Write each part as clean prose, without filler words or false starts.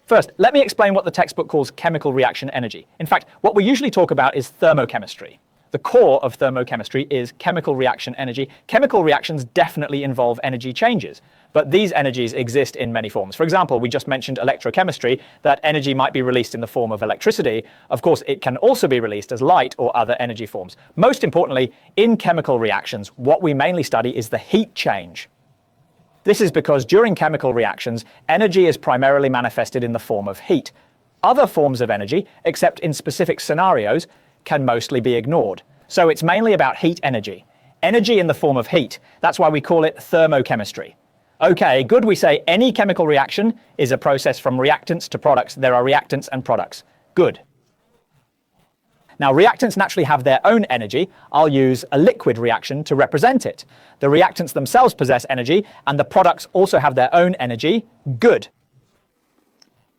First, let me explain what the textbook calls chemical reaction energy. In fact, what we usually talk about is thermochemistry. The core of thermochemistry is chemical reaction energy. Chemical reactions definitely involve energy changes, but these energies exist in many forms. For example, we just mentioned electrochemistry, that energy might be released in the form of electricity. Of course, it can also be released as light or other energy forms. Most importantly, in chemical reactions, what we mainly study is the heat change. This is because during chemical reactions, energy is primarily manifested in the form of heat. Other forms of energy, except in specific scenarios, can mostly be ignored. So it's mainly about heat energy. Energy in the form of heat. That's why we call it thermochemistry. Okay, good, we say any chemical reaction is a process from reactants to products. There are reactants and products. Good. Now, reactants naturally have their own energy. I'll use a liquid reaction to represent it. The reactants themselves possess energy, and the products also have their own energy. Good.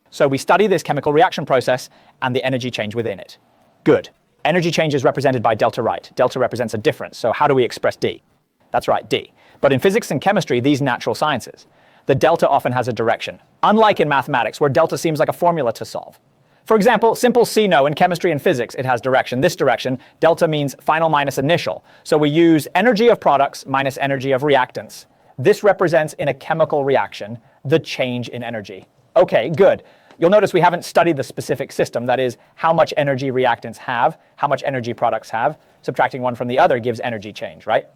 So we study this chemical reaction process and the energy change within it. Good. Energy change is represented by delta right. Delta represents a difference. So how do we express D? That's right, D. But in physics and chemistry, these natural sciences, the delta often has a direction, unlike in mathematics, where delta seems like a formula to solve. For example, simple C-no in chemistry and physics, it has direction. This direction, delta means final minus initial. So we use energy of products minus energy of reactants. This represents in a chemical reaction the change in energy. Okay, good. You'll notice we haven't studied the specific system, that is, how much energy reactants have, how much energy products have. Subtracting one from the other gives energy change, right?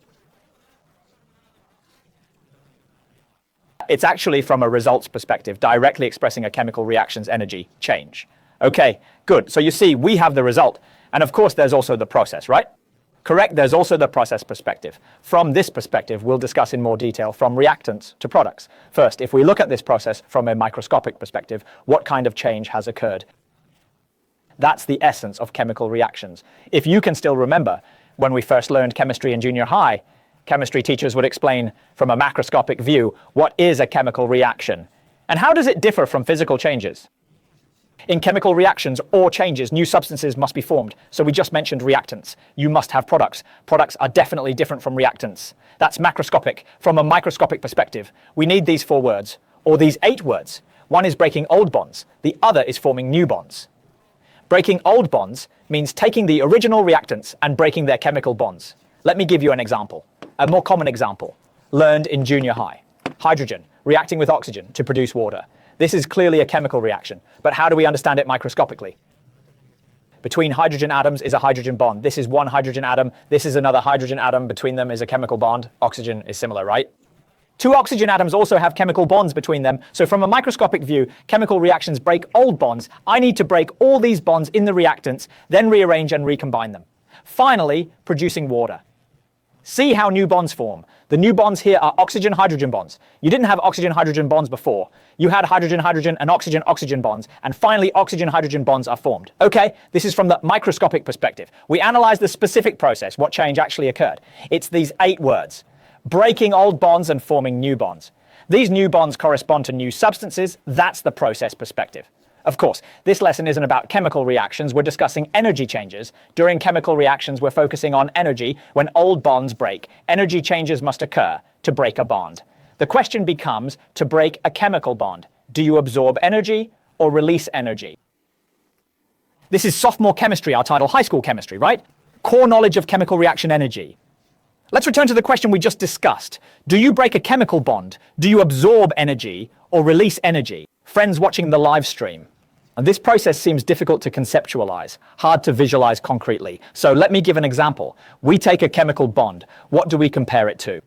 It's actually from a results perspective, directly expressing a chemical reaction's energy change. Okay, good. So you see, we have the result. And of course, there's also the process, right? Correct, there's also the process perspective. From this perspective, we'll discuss in more detail from reactants to products. First, if we look at this process from a microscopic perspective, what kind of change has occurred? That's the essence of chemical reactions. If you can still remember, when we first learned chemistry in junior high, chemistry teachers would explain from a macroscopic view what is a chemical reaction and how does it differ from physical changes. In chemical reactions or changes, new substances must be formed. So we just mentioned reactants. You must have products. Products are definitely different from reactants. That's macroscopic. From a microscopic perspective, we need these 4 words, or these 8 words. One is breaking old bonds. The other is forming new bonds. Breaking old bonds means taking the original reactants and breaking their chemical bonds. Let me give you an example, a more common example, learned in junior high. Hydrogen reacting with oxygen to produce water. This is clearly a chemical reaction, but how do we understand it microscopically? Between hydrogen atoms is a hydrogen bond. This is one hydrogen atom. This is another hydrogen atom. Between them is a chemical bond. Oxygen is similar, right? 2 oxygen atoms also have chemical bonds between them. So from a microscopic view, chemical reactions break old bonds. I need to break all these bonds in the reactants, then rearrange and recombine them. Finally, producing water. See how new bonds form. The new bonds here are oxygen-hydrogen bonds. You didn't have oxygen-hydrogen bonds before. You had hydrogen-hydrogen and oxygen-oxygen bonds, and finally oxygen-hydrogen bonds are formed. Okay, this is from the microscopic perspective. We analyze the specific process, what change actually occurred. It's these 8 words. Breaking old bonds and forming new bonds. These new bonds correspond to new substances. That's the process perspective. Of course, this lesson isn't about chemical reactions. We're discussing energy changes. During chemical reactions, we're focusing on energy. When old bonds break, energy changes must occur to break a bond. The question becomes, to break a chemical bond, do you absorb energy or release energy? This is sophomore chemistry, our title, high school chemistry, right? Core knowledge of chemical reaction energy. Let's return to the question we just discussed. Do you break a chemical bond? Do you absorb energy or release energy? Friends watching the live stream. And this process seems difficult to conceptualize, hard to visualize concretely. So let me give an example. We take a chemical bond. What do we compare it to?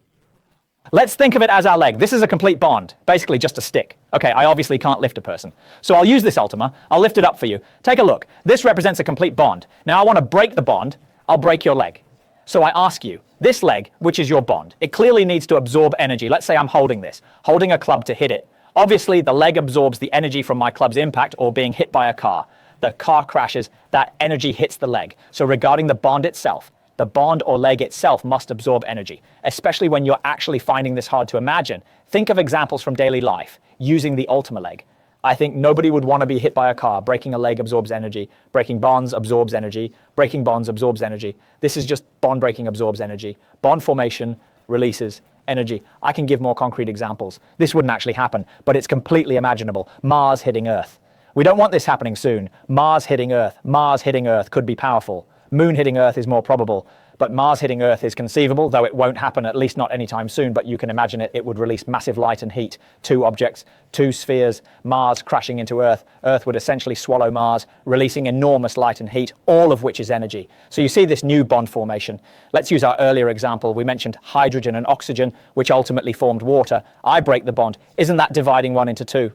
Let's think of it as our leg. This is a complete bond, basically just a stick. Okay, I obviously can't lift a person. So I'll use this Ultima. I'll lift it up for you. Take a look. This represents a complete bond. Now I want to break the bond. I'll break your leg. So I ask you, this leg, which is your bond, it clearly needs to absorb energy. Let's say I'm holding this, holding a club to hit it. Obviously, the leg absorbs the energy from my club's impact or being hit by a car. The car crashes, that energy hits the leg. So regarding the bond itself, the bond or leg itself must absorb energy, especially when you're actually finding this hard to imagine. Think of examples from daily life using the Ultima leg. I think nobody would want to be hit by a car. Breaking a leg absorbs energy. Breaking bonds absorbs energy. Breaking bonds absorbs energy. This is just bond breaking absorbs energy. Bond formation releases energy. I can give more concrete examples. This wouldn't actually happen, but it's completely imaginable. Mars hitting Earth. We don't want this happening soon. Mars hitting Earth. Mars hitting Earth could be powerful. Moon hitting Earth is more probable. But Mars hitting Earth is conceivable, though it won't happen, at least not anytime soon, but you can imagine it. It would release massive light and heat. Two objects, two spheres, Mars crashing into Earth. Earth would essentially swallow Mars, releasing enormous light and heat, all of which is energy. So you see this new bond formation. Let's use our earlier example. We mentioned hydrogen and oxygen, which ultimately formed water. I break the bond. Isn't that dividing one into two?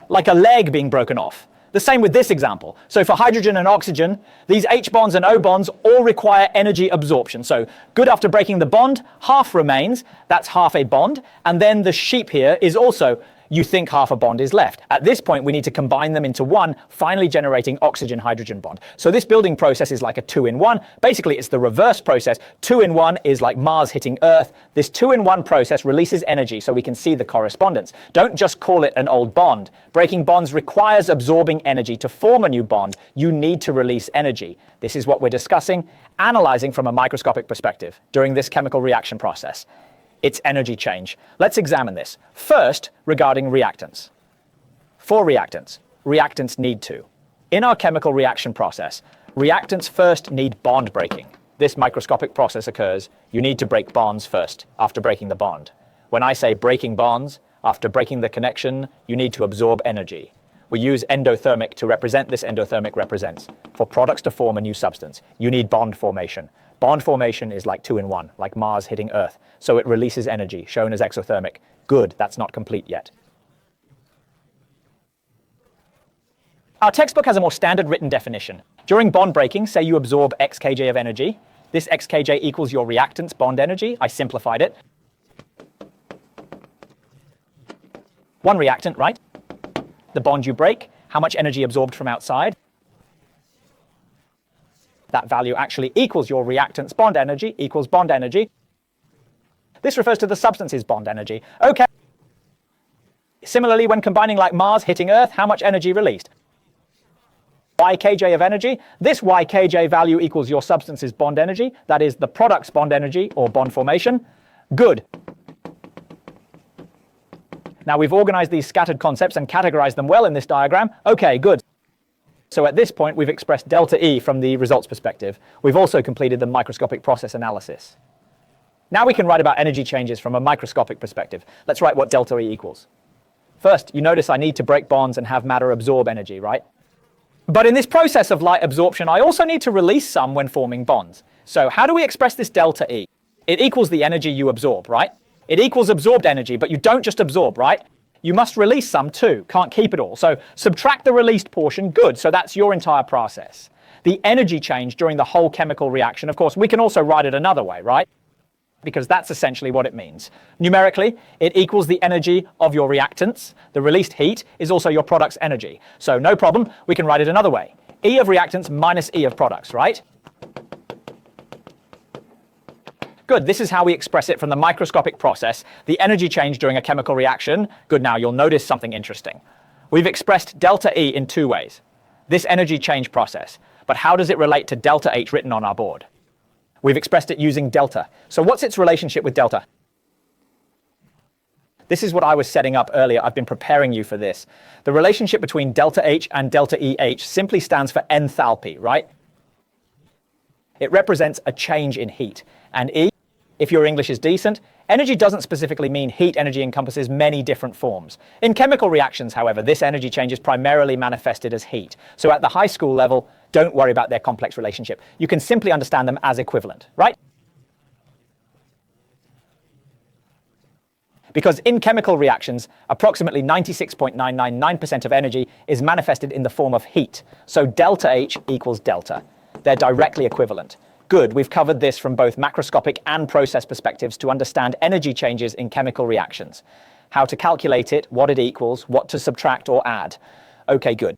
Like a leg being broken off. The same with this example. So for hydrogen and oxygen, these H bonds and O bonds all require energy absorption. So good, after breaking the bond, half remains. That's half a bond. And then the sheep here is also, you think half a bond is left. At this point, we need to combine them into one, finally generating oxygen-hydrogen bond. So this building process is like a 2-in-1. Basically, it's the reverse process. 2-in-1 is like Mars hitting Earth. This 2-in-1 process releases energy, so we can see the correspondence. Don't just call it an old bond. Breaking bonds requires absorbing energy. To form a new bond, you need to release energy. This is what we're discussing, analyzing from a microscopic perspective during this chemical reaction process. It's energy change. Let's examine this. First, regarding reactants. For reactants, reactants need to. In our chemical reaction process, reactants first need bond breaking. This microscopic process occurs. You need to break bonds first after breaking the bond. When I say breaking bonds, after breaking the connection, you need to absorb energy. We use endothermic to represent this. Endothermic represents. For products to form a new substance, you need bond formation. Bond formation is like 2-in-1, like Mars hitting Earth. So it releases energy, shown as exothermic. Good, that's not complete yet. Our textbook has a more standard written definition. During bond breaking, say you absorb x kJ of energy. This x kJ equals your reactant's bond energy. I simplified it. One reactant, right? The bond you break, how much energy absorbed from outside? That value actually equals your reactant's bond energy, equals bond energy. This refers to the substance's bond energy. Okay. Similarly, when combining like Mars hitting Earth, how much energy released? Y kJ of energy. This Y kJ value equals your substance's bond energy. That is the product's bond energy, or bond formation. Good. Now we've organized these scattered concepts and categorized them well in this diagram. Okay, good. So at this point, we've expressed delta E from the results perspective. We've also completed the microscopic process analysis. Now we can write about energy changes from a microscopic perspective. Let's write what delta E equals. First, you notice I need to break bonds and have matter absorb energy, right? But in this process of light absorption, I also need to release some when forming bonds. So how do we express this delta E? It equals the energy you absorb, right? It equals absorbed energy, but you don't just absorb, right? You must release some too, can't keep it all. So subtract the released portion, good, so that's your entire process. The energy change during the whole chemical reaction, of course, we can also write it another way, right? Because that's essentially what it means. Numerically, it equals the energy of your reactants. The released heat is also your product's energy. So no problem, we can write it another way. E of reactants minus E of products, right? Good, this is how we express it from the microscopic process, the energy change during a chemical reaction. Good, now you'll notice something interesting. We've expressed delta E in two ways. This energy change process, but how does it relate to delta H written on our board? We've expressed it using delta. So what's its relationship with delta? This is what I was setting up earlier. I've been preparing you for this. The relationship between delta H and delta EH simply stands for enthalpy, right? It represents a change in heat. And E, if your English is decent, energy doesn't specifically mean heat. Energy encompasses many different forms. In chemical reactions, however, this energy change is primarily manifested as heat. So at the high school level, don't worry about their complex relationship. You can simply understand them as equivalent, right? Because in chemical reactions, approximately 96.999% of energy is manifested in the form of heat. So delta H equals delta. They're directly equivalent. Good, we've covered this from both macroscopic and process perspectives to understand energy changes in chemical reactions. How to calculate it, what it equals, what to subtract or add. Okay, good.